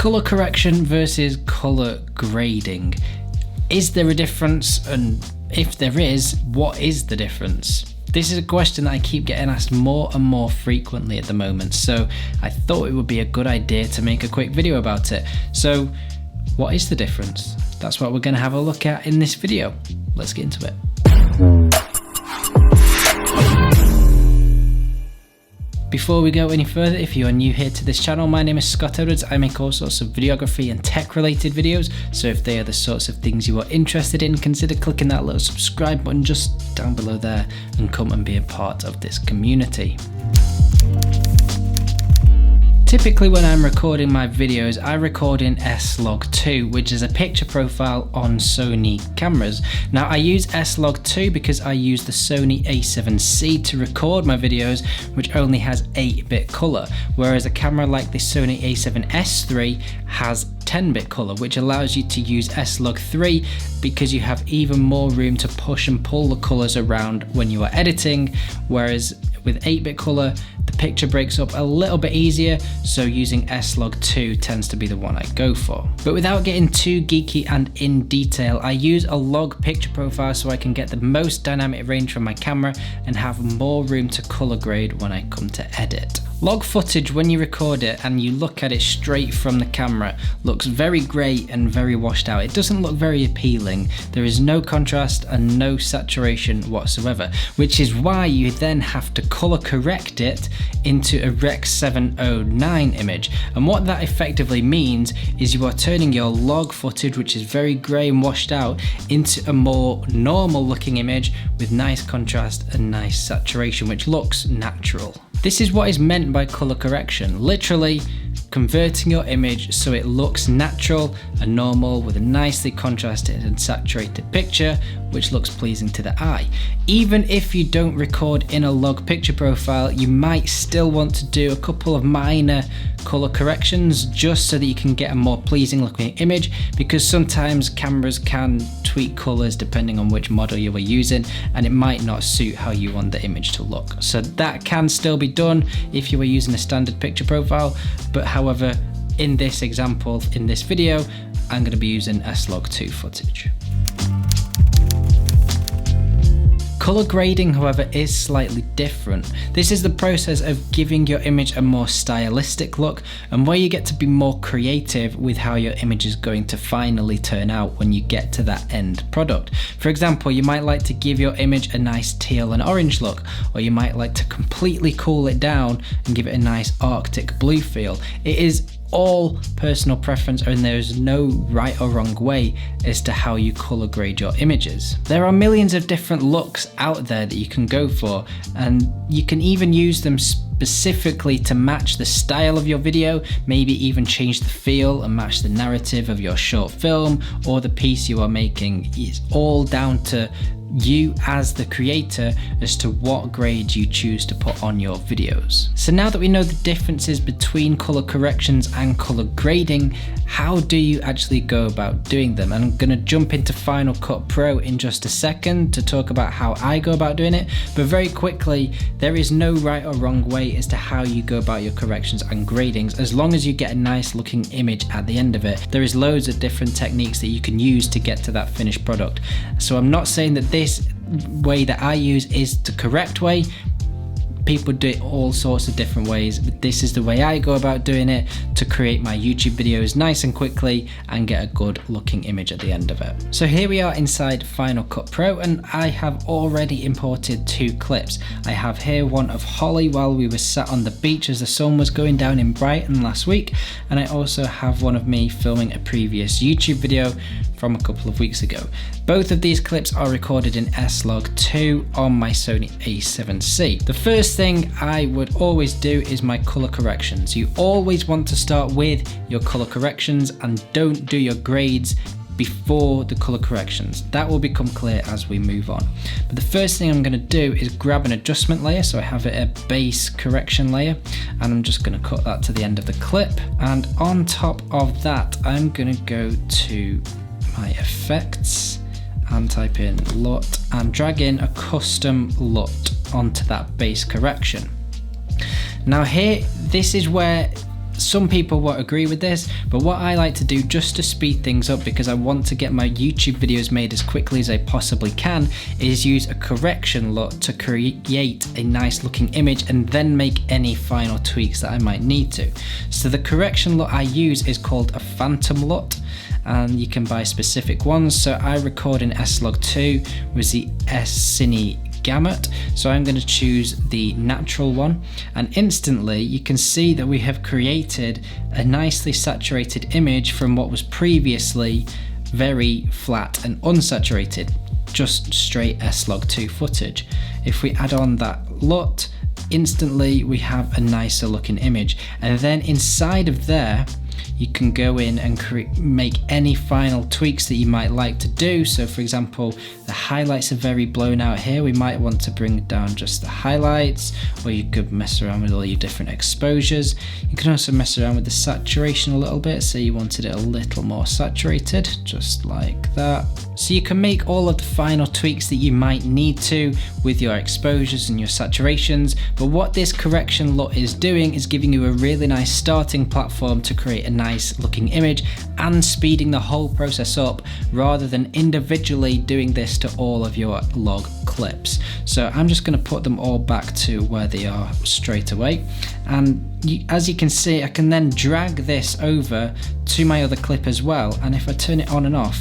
Color correction versus color grading. Is there a difference? And if there is, what is the difference? This is a question that I keep getting asked more and more frequently at the moment, so I thought it would be a good idea to make a quick video about it. So what is the difference? That's what we're going to have a look at in this video. Let's get into it. Before we go any further, if you are new here to this channel, my name is Scott Edwards. I make all sorts of videography and tech related videos, so if they are the sorts of things you are interested in, consider clicking that little subscribe button just down below there and come and be a part of this community. Typically when I'm recording my videos, I record in S-Log2, which is a picture profile on Sony cameras. Now I use S-Log2 because I use the Sony a7C to record my videos, which only has 8-bit color, whereas a camera like the Sony a7S III has 10-bit color, which allows you to use S-Log3 because you have even more room to push and pull the colors around when you are editing, whereas with 8-bit color, the picture breaks up a little bit easier, so using S-Log2 tends to be the one I go for. But without getting too geeky and in detail, I use a log picture profile so I can get the most dynamic range from my camera and have more room to color grade when I come to edit. Log footage, when you record it and you look at it straight from the camera, looks very grey and very washed out. It doesn't look very appealing. There is no contrast and no saturation whatsoever, which is why you then have to color correct it into a Rec 709 image. And what that effectively means is you are turning your log footage, which is very grey and washed out, into a more normal looking image with nice contrast and nice saturation, which looks natural. This is what is meant by color correction, literally converting your image so it looks natural and normal with a nicely contrasted and saturated picture, which looks pleasing to the eye. Even if you don't record in a log picture profile, you might still want to do a couple of minor color corrections just so that you can get a more pleasing looking image, because sometimes cameras can tweak colors depending on which model you are using, and it might not suit how you want the image to look. So that can still be done if you were using a standard picture profile, but however, in this example, in this video, I'm going to be using S-Log2 footage. Color grading, however, is slightly different. This is the process of giving your image a more stylistic look and where you get to be more creative with how your image is going to finally turn out when you get to that end product. For example, you might like to give your image a nice teal and orange look, or you might like to completely cool it down and give it a nice Arctic blue feel. It is all personal preference, and there is no right or wrong way as to how you color grade your images. There are millions of different looks out there that you can go for, and you can even use them specifically to match the style of your video, maybe even change the feel and match the narrative of your short film or the piece you are making. It's all down to you as the creator as to what grade you choose to put on your videos. So now that we know the differences between color corrections and color grading, how do you actually go about doing them? And I'm going to jump into Final Cut Pro in just a second to talk about how I go about doing it, but very quickly, there is no right or wrong way as to how you go about your corrections and gradings, as long as you get a nice looking image at the end of it. There is loads of different techniques that you can use to get to that finished product. So I'm not saying that this way that I use is the correct way. People do it all sorts of different ways, but this is the way I go about doing it to create my YouTube videos nice and quickly and get a good looking image at the end of it. So here we are inside Final Cut Pro, and I have already imported 2 clips. I have here one of Holly while we were sat on the beach as the sun was going down in Brighton last week, and I also have one of me filming a previous YouTube video from a couple of weeks ago. Both of these clips are recorded in S-Log2 on my Sony a7C. The first thing I would always do is my color corrections. You always want to start with your color corrections and don't do your grades before the color corrections. That will become clear as we move on. But the first thing I'm going to do is grab an adjustment layer, so I have a base correction layer, and I'm just going to cut that to the end of the clip. And on top of that, I'm going to go to my effects and type in LUT and drag in a custom LUT onto that base correction. Now here, this is where some people won't agree with this, but what I like to do just to speed things up, because I want to get my YouTube videos made as quickly as I possibly can, is use a correction LUT to create a nice looking image and then make any final tweaks that I might need to. So the correction LUT I use is called a phantom LUT, and you can buy specific ones. So I record in S-Log2 with the S-Cine gamut, so I'm going to choose the natural one, and instantly you can see that we have created a nicely saturated image from what was previously very flat and unsaturated, just straight S-Log2 footage. If we add on that LUT, instantly we have a nicer looking image, and then inside of there you can go in and make any final tweaks that you might like to do. So for example, the highlights are very blown out here. We might want to bring down just the highlights, or you could mess around with all your different exposures. You can also mess around with the saturation a little bit. So you wanted it a little more saturated, just like that. So you can make all of the final tweaks that you might need to with your exposures and your saturations. But what this correction LUT is doing is giving you a really nice starting platform to create a nice looking image and speeding the whole process up, rather than individually doing this to all of your log clips. So I'm just going to put them all back to where they are straight away, and as you can see, I can then drag this over to my other clip as well, and if I turn it on and off,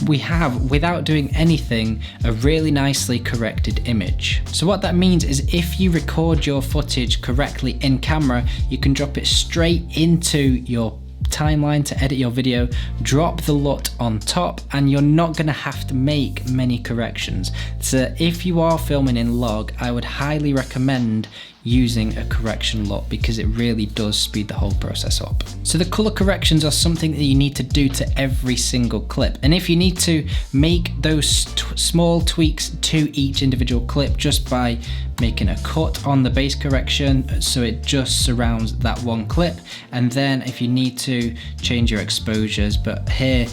we have, without doing anything, a really nicely corrected image. So what that means is if you record your footage correctly in camera, you can drop it straight into your timeline to edit your video, drop the LUT on top, and you're not going to have to make many corrections. So if you are filming in log, I would highly recommend using a correction LUT, because it really does speed the whole process up. So the color corrections are something that you need to do to every single clip, and if you need to make those small tweaks to each individual clip just by making a cut on the base correction so it just surrounds that one clip, and then if you need to change your exposures, but here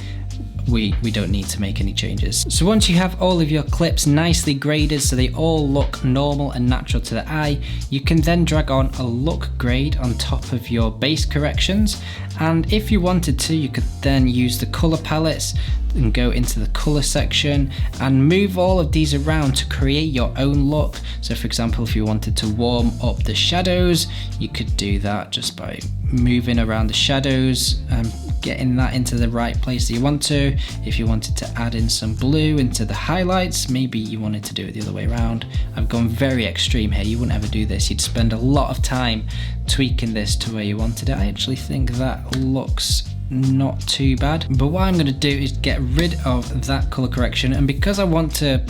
we don't need to make any changes. So once you have all of your clips nicely graded so they all look normal and natural to the eye, you can then drag on a look grade on top of your base corrections, and if you wanted to, you could then use the color palettes and go into the color section and move all of these around to create your own look. So for example, if you wanted to warm up the shadows, you could do that just by moving around the shadows and getting that into the right place that you want to. If you wanted to add in some blue into the highlights, maybe you wanted to do it the other way around. I've gone very extreme here. You wouldn't ever do this. You'd spend a lot of time tweaking this to where you wanted it. I actually think that looks not too bad, but what I'm going to do is get rid of that color correction, and because I want to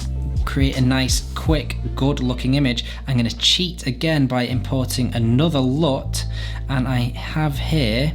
create a nice, quick, good looking image, I'm going to cheat again by importing another LUT, and I have here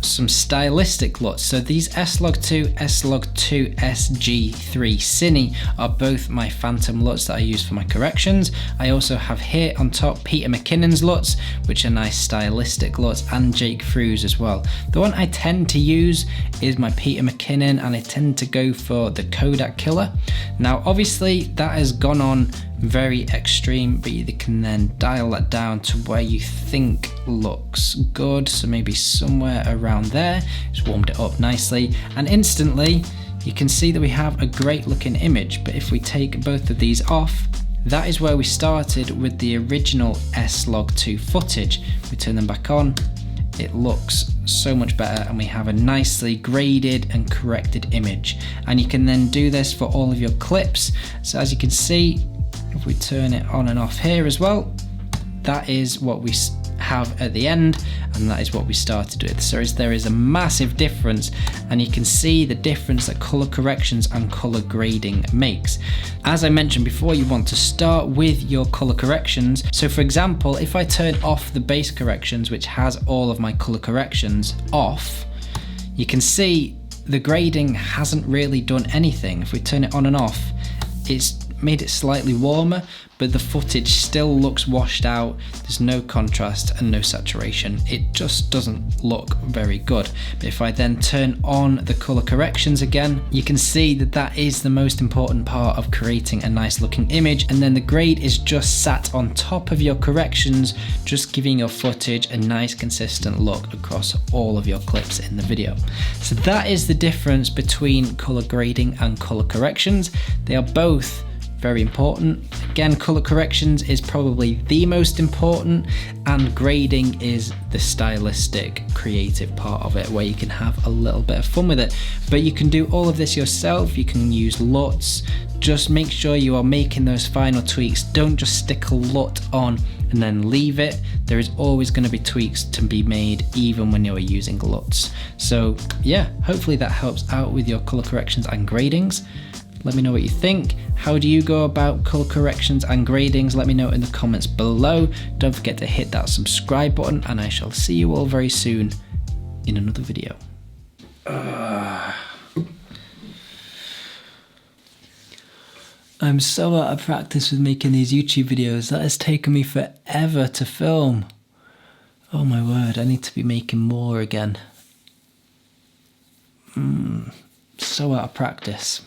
some stylistic LUTs. So these S-Log2, S-Log2 SG3 Cine are both my phantom LUTs that I use for my corrections. I also have here on top Peter McKinnon's LUTs, which are nice stylistic LUTs, and Jake Fru's as well. The one I tend to use is my Peter McKinnon, and I tend to go for the Kodak Killer. Now obviously that has gone on very extreme, but you can then dial that down to where you think looks good. So maybe somewhere around there. Just warmed it up nicely, and instantly you can see that we have a great looking image. But if we take both of these off, that is where we started with the original S-Log2 footage. We turn them back on, it looks so much better, and we have a nicely graded and corrected image. And you can then do this for all of your clips. So as you can see, if we turn it on and off here as well, that is what we have at the end, and that is what we started with. So there is a massive difference, and you can see the difference that color corrections and color grading makes. As I mentioned before, you want to start with your color corrections. So for example, if I turn off the base corrections, which has all of my color corrections off, you can see the grading hasn't really done anything. If we turn it on and off, it's made it slightly warmer, but the footage still looks washed out. There's no contrast and no saturation. It just doesn't look very good. But if I then turn on the color corrections again, you can see that that is the most important part of creating a nice looking image. And then the grade is just sat on top of your corrections, just giving your footage a nice consistent look across all of your clips in the video. So that is the difference between color grading and color corrections. They are both very important. Again, color corrections is probably the most important, and grading is the stylistic, creative part of it, where you can have a little bit of fun with it. But you can do all of this yourself. You can use LUTs. Just make sure you are making those final tweaks. Don't just stick a LUT on and then leave it. There is always going to be tweaks to be made even when you're using LUTs. So yeah, hopefully that helps out with your color corrections and gradings. Let me know what you think. How do you go about color corrections and gradings? Let me know in the comments below. Don't forget to hit that subscribe button, and I shall see you all very soon in another video. I'm so out of practice with making these YouTube videos. That has taken me forever to film. Oh my word, I need to be making more again. So out of practice.